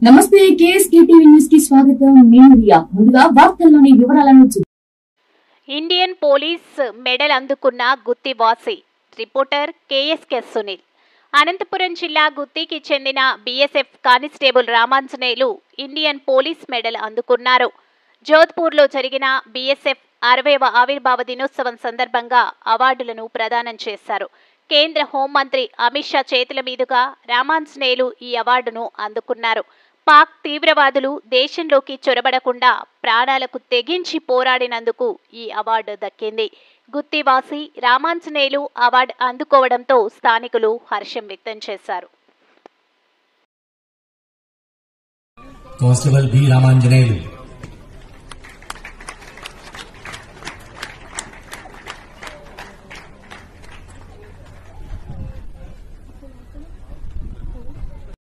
నమస్తే KSK TV news కి స్వాగతం. నేను రియా. ముందుగా వార్తల్లోని వివరాలను ఇండియన్ పోలీస్ మెడల్ అందుకున్న గుత్తివాసి రిపోర్టర్ కేఎస్కే సునీల్. అనంతపురం జిల్లా గుత్తికి చెందిన BSF constable Ramanjaneyulu Indian police medal అందుకున్నారు. జోధ్పూర్లో జరిగిన బీఎస్ఎఫ్ 60వ ఆవిర్భావ దినోత్సవం సందర్భంగా అవార్డులను ప్రదానం చేశారు. కేంద్ర హోంమంత్రి అమిత్ షా చేతుల మీదుగా రామాంజనేయులు ఈ అవార్డును అందుకున్నారు. పాక్ తీవ్రవాదులు దేశంలోకి చొరబడకుండా ప్రాణాలకు తెగించి పోరాడినందుకు ఈ అవార్డు దక్కింది. గుత్తివాసి రామాంజనేయులు అవార్డు అందుకోవడంతో స్థానికులు హర్షం వ్యక్తం చేశారు. Constable B Ramanjaneyulu